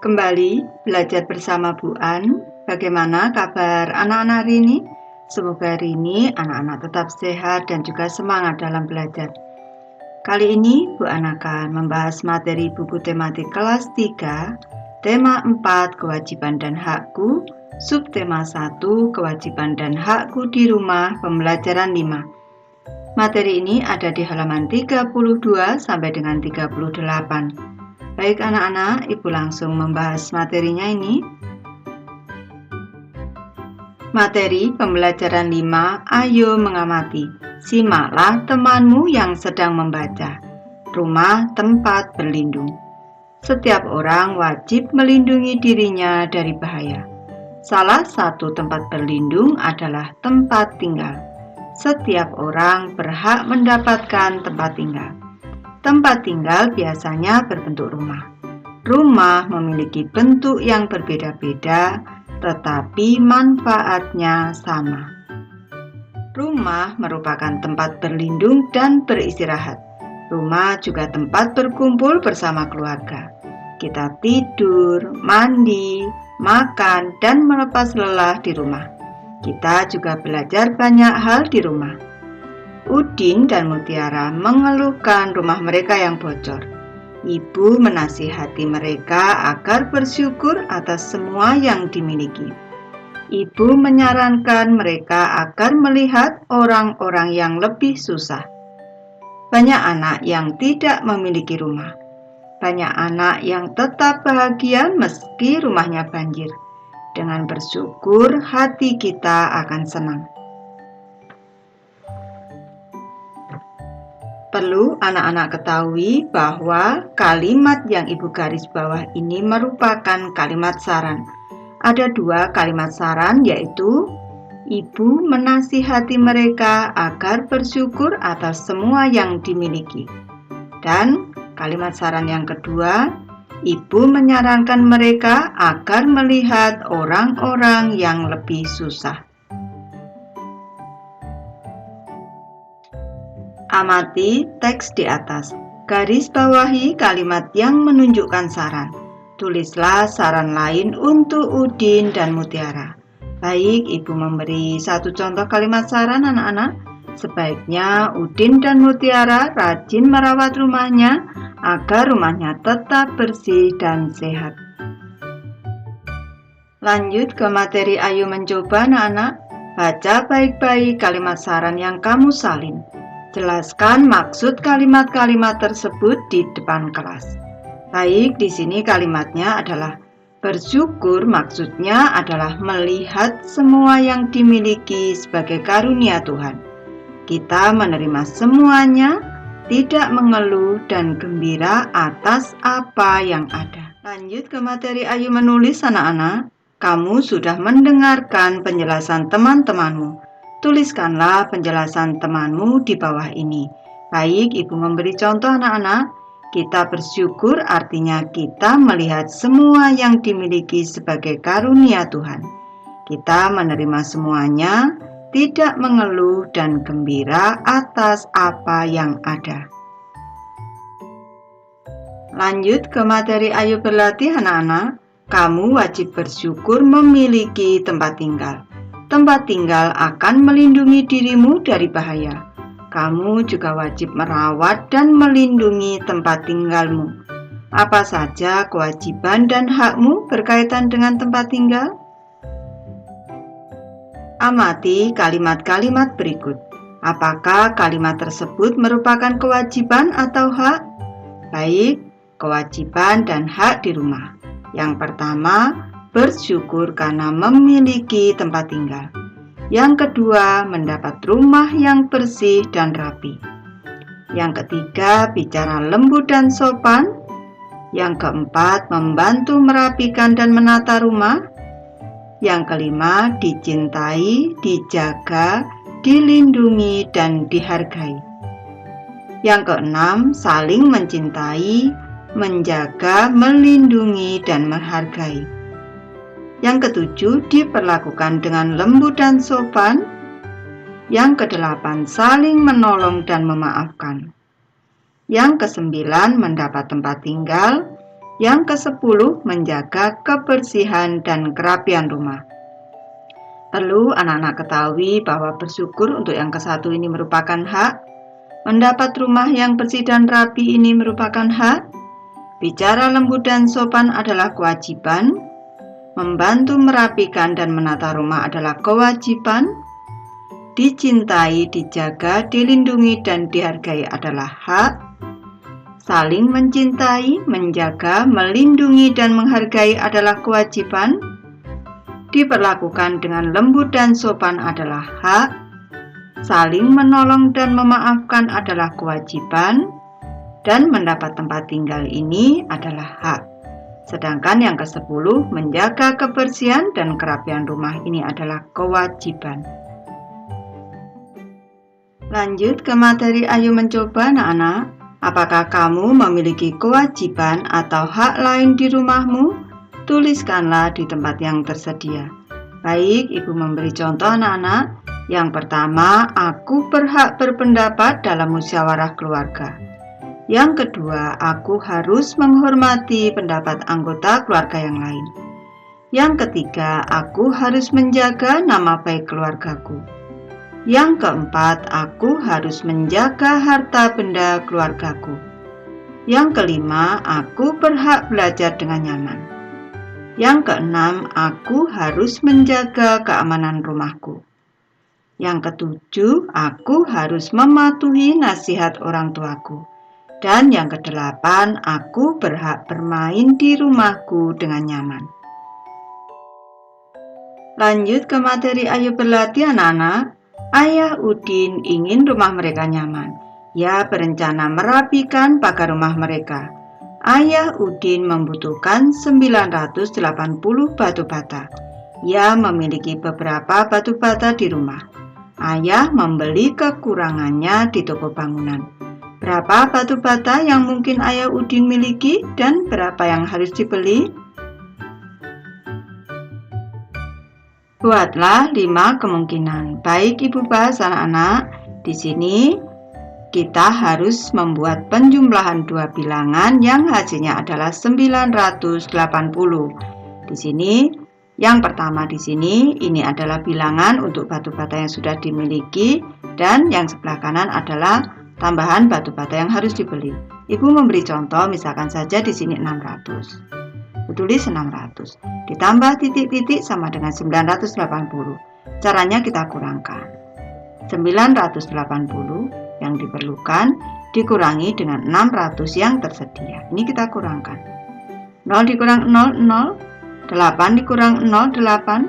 Kembali belajar bersama Bu An. Bagaimana kabar anak-anak hari ini? Semoga hari ini anak-anak tetap sehat dan juga semangat dalam belajar. Kali ini Bu An akan membahas materi buku tematik kelas 3, tema 4 kewajiban dan hakku, subtema 1 kewajiban dan hakku di rumah, pembelajaran 5. Materi ini ada di halaman 32 sampai dengan 38. Baik anak-anak, Ibu langsung membahas materinya ini. Materi pembelajaran 5, ayo mengamati. Simaklah temanmu yang sedang membaca. Rumah tempat berlindung. Setiap orang wajib melindungi dirinya dari bahaya. Salah satu tempat berlindung adalah tempat tinggal. Setiap orang berhak mendapatkan tempat tinggal. Tempat tinggal biasanya berbentuk rumah. Rumah memiliki bentuk yang berbeda-beda, tetapi manfaatnya sama. Rumah merupakan tempat berlindung dan beristirahat. Rumah juga tempat berkumpul bersama keluarga. Kita tidur, mandi, makan, dan melepas lelah di rumah. Kita juga belajar banyak hal di rumah. Udin dan Mutiara mengeluhkan rumah mereka yang bocor. Ibu menasihati mereka agar bersyukur atas semua yang dimiliki. Ibu menyarankan mereka agar melihat orang-orang yang lebih susah. Banyak anak yang tidak memiliki rumah. Banyak anak yang tetap bahagia meski rumahnya banjir. Dengan bersyukur, hati kita akan senang. Perlu anak-anak ketahui bahwa kalimat yang Ibu garis bawah ini merupakan kalimat saran. Ada dua kalimat saran, yaitu Ibu menasihati mereka agar bersyukur atas semua yang dimiliki. Dan kalimat saran yang kedua, Ibu menyarankan mereka agar melihat orang-orang yang lebih susah. Amati teks di atas. Garis bawahi kalimat yang menunjukkan saran. Tulislah saran lain untuk Udin dan Mutiara. Baik, Ibu memberi satu contoh kalimat saran anak-anak. Sebaiknya Udin dan Mutiara rajin merawat rumahnya agar rumahnya tetap bersih dan sehat. Lanjut ke materi ayo mencoba anak-anak. Baca baik-baik kalimat saran yang kamu salin. Jelaskan maksud kalimat-kalimat tersebut di depan kelas. Baik, di sini kalimatnya adalah bersyukur, maksudnya adalah melihat semua yang dimiliki sebagai karunia Tuhan. Kita menerima semuanya, tidak mengeluh dan gembira atas apa yang ada. Lanjut ke materi ayo menulis anak-anak. Kamu sudah mendengarkan penjelasan teman-temanmu. Tuliskanlah penjelasan temanmu di bawah ini. Baik, Ibu memberi contoh anak-anak. Kita bersyukur artinya kita melihat semua yang dimiliki sebagai karunia Tuhan. Kita menerima semuanya, tidak mengeluh dan gembira atas apa yang ada. Lanjut ke materi ayo berlatih anak-anak. Kamu wajib bersyukur memiliki tempat tinggal. Tempat tinggal akan melindungi dirimu dari bahaya. Kamu juga wajib merawat dan melindungi tempat tinggalmu. Apa saja kewajiban dan hakmu berkaitan dengan tempat tinggal? Amati kalimat-kalimat berikut. Apakah kalimat tersebut merupakan kewajiban atau hak? Baik, kewajiban dan hak di rumah. Yang pertama, bersyukur karena memiliki tempat tinggal. Yang kedua, mendapat rumah yang bersih dan rapi. Yang ketiga, bicara lembut dan sopan. Yang keempat, membantu merapikan dan menata rumah. Yang kelima, dicintai, dijaga, dilindungi, dan dihargai. Yang keenam, saling mencintai, menjaga, melindungi, dan menghargai. Yang ketujuh, diperlakukan dengan lembut dan sopan. Yang kedelapan, saling menolong dan memaafkan. Yang kesembilan, mendapat tempat tinggal. Yang ke-10, menjaga kebersihan dan kerapian rumah. Perlu anak-anak ketahui bahwa bersyukur untuk yang ke-1 ini merupakan hak, mendapat rumah yang bersih dan rapi ini merupakan hak, bicara lembut dan sopan adalah kewajiban, membantu merapikan dan menata rumah adalah kewajiban, dicintai, dijaga, dilindungi, dan dihargai adalah hak, saling mencintai, menjaga, melindungi, dan menghargai adalah kewajiban, diperlakukan dengan lembut dan sopan adalah hak, saling menolong dan memaafkan adalah kewajiban, dan mendapat tempat tinggal ini adalah hak. Sedangkan yang ke-10, menjaga kebersihan dan kerapian rumah ini adalah kewajiban. Lanjut ke materi Ayo Mencoba, anak-anak. Apakah kamu memiliki kewajiban atau hak lain di rumahmu? Tuliskanlah di tempat yang tersedia. Baik, Ibu memberi contoh anak-anak. Yang pertama, aku berhak berpendapat dalam musyawarah keluarga. Yang kedua, aku harus menghormati pendapat anggota keluarga yang lain. Yang ketiga, aku harus menjaga nama baik keluargaku. Yang keempat, aku harus menjaga harta benda keluargaku. Yang kelima, aku berhak belajar dengan nyaman. Yang keenam, aku harus menjaga keamanan rumahku. Yang ketujuh, aku harus mematuhi nasihat orang tuaku. Dan yang kedelapan, aku berhak bermain di rumahku dengan nyaman. Lanjut ke materi Ayo Berlatih, anak-anak. Ayah Udin ingin rumah mereka nyaman. Ia berencana merapikan pagar rumah mereka. Ayah Udin membutuhkan 980 batu bata. Ia memiliki beberapa batu bata di rumah. Ayah membeli kekurangannya di toko bangunan. Berapa batu bata yang mungkin Ayah Udin miliki dan berapa yang harus dibeli? Buatlah 5 kemungkinan. Baik, Ibu bahas anak-anak. Di sini kita harus membuat penjumlahan 2 bilangan yang hasilnya adalah 980. Di sini yang pertama di sini ini adalah bilangan untuk batu bata yang sudah dimiliki dan yang sebelah kanan adalah tambahan batu bata yang harus dibeli. Ibu memberi contoh, misalkan saja di sini 600. Tulis 600 ditambah titik-titik sama dengan 980. Caranya kita kurangkan. 980 yang diperlukan dikurangi dengan 600 yang tersedia. Ini kita kurangkan. 0 dikurang 0, 0. 8 dikurang 0, 8.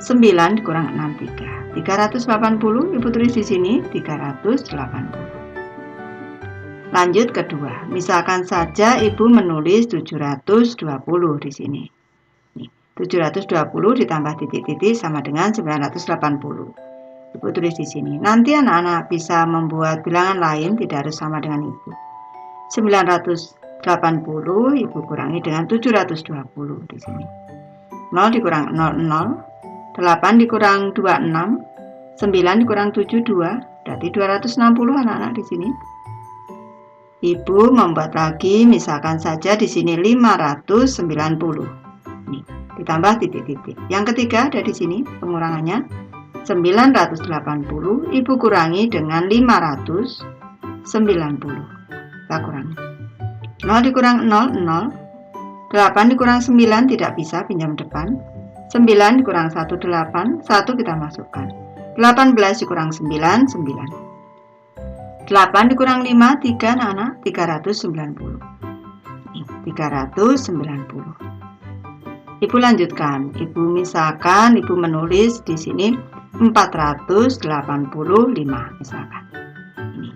9 dikurang 6, 3. 380, Ibu tulis di sini 380. Lanjut kedua, misalkan saja Ibu menulis 720 di sini. Nih, 720 ditambah titik-titik sama dengan 980. Ibu tulis di sini. Nanti anak-anak bisa membuat bilangan lain, tidak harus sama dengan Ibu. 980 Ibu kurangi dengan 720 di sini. 0 dikurang 0, 0. 8 dikurang 26. 9 dikurang 72. Berarti 260 anak-anak di sini. Ibu membuat lagi, misalkan saja di sini 590. Nih, ditambah titik-titik. Yang ketiga ada di sini pengurangannya 980. Ibu kurangi dengan 590. Kita kurangi. 0 dikurang 0, 0. 8 dikurang 9 tidak bisa, pinjam depan. 9 dikurang 1, 8. 1 kita masukkan. 18 dikurang 9, 9. 8 dikurang 5, 3 anak-anak, 390. 390. Ibu lanjutkan. Ibu misalkan Ibu menulis di sini 485 misalkan. Ini.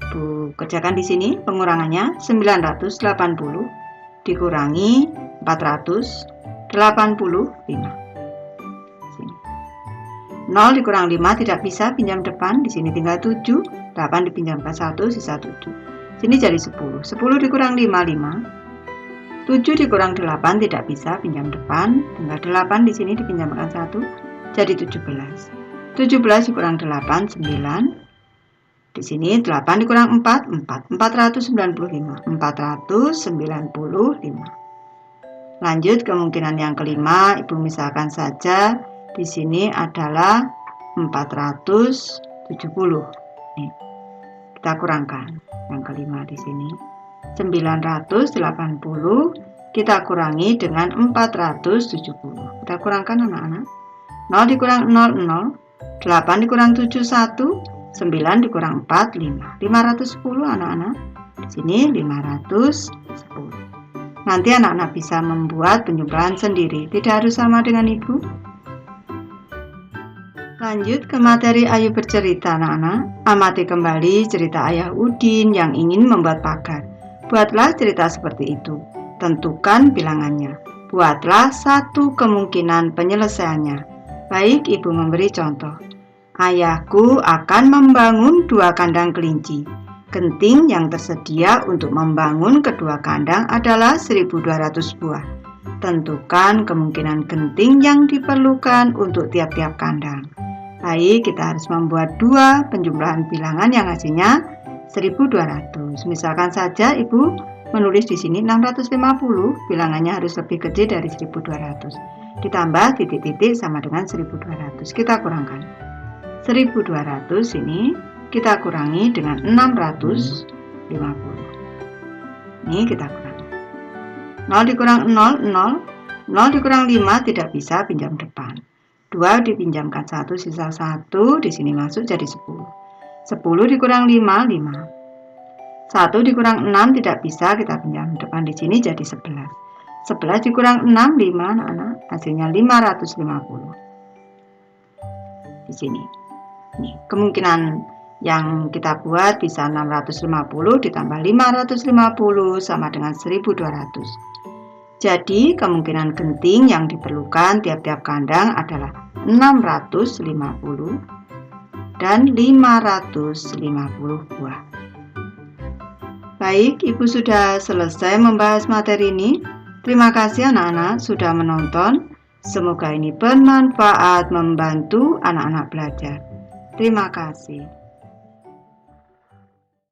Ibu kerjakan di sini pengurangannya 980 dikurangi 485. 0 dikurang 5 tidak bisa, pinjam depan. Di sini tinggal 7. 8 dipinjamkan 1, sisa 7. Sini jadi 10. 10 dikurang 5, 5. 7 dikurang 8 tidak bisa, pinjam depan. Tinggal 8 di sini dipinjamkan 1, jadi 17. 17 dikurang 8, 9. Di sini 8 dikurang 4, 495. 495. Lanjut kemungkinan yang kelima, Ibu misalkan saja di sini adalah 470. Nih, kita kurangkan yang kelima di sini. 980 kita kurangi dengan 470. Kita kurangkan anak-anak. 0 dikurang 0, 0. 8 dikurang 7, 1. 9 dikurang 4, 5. 510 anak-anak. Di sini 510. Nanti anak-anak bisa membuat penjumlahan sendiri, tidak harus sama dengan Ibu. Lanjut ke materi Ayo bercerita anak-anak. Amati kembali cerita Ayah Udin yang ingin membuat pagar. Buatlah cerita seperti itu. Tentukan bilangannya. Buatlah satu kemungkinan penyelesaiannya. Baik, Ibu memberi contoh. Ayahku akan membangun 2 kandang kelinci. Genting yang tersedia untuk membangun kedua kandang adalah 1200 buah. Tentukan kemungkinan genting yang diperlukan untuk tiap-tiap kandang. Baik, kita harus membuat 2 penjumlahan bilangan yang hasilnya 1200. Misalkan saja Ibu menulis di sini 650, bilangannya harus lebih kecil dari 1200. Ditambah titik-titik sama dengan 1200. Kita kurangkan. 1200 ini kita kurangi dengan 650. Ini kita kurangi. 0 dikurang 0, 0. 0 dikurang 5 tidak bisa pinjam depan. 2 dipinjamkan 1, sisa 1. Di sini masuk jadi 10. 10 dikurang 5, 5. 1 dikurang 6 tidak bisa kita pinjam depan. Di sini jadi 11. 11 dikurang 6, 5 anak-anak. Hasilnya 550. Di sini. Nih, kemungkinan yang kita buat bisa 650 ditambah 550 sama dengan 1200. Jadi kemungkinan genting yang diperlukan tiap-tiap kandang adalah 650 dan 550 buah. Baik, Ibu sudah selesai membahas materi ini. Terima kasih anak-anak sudah menonton. Semoga ini bermanfaat membantu anak-anak belajar. Terima kasih.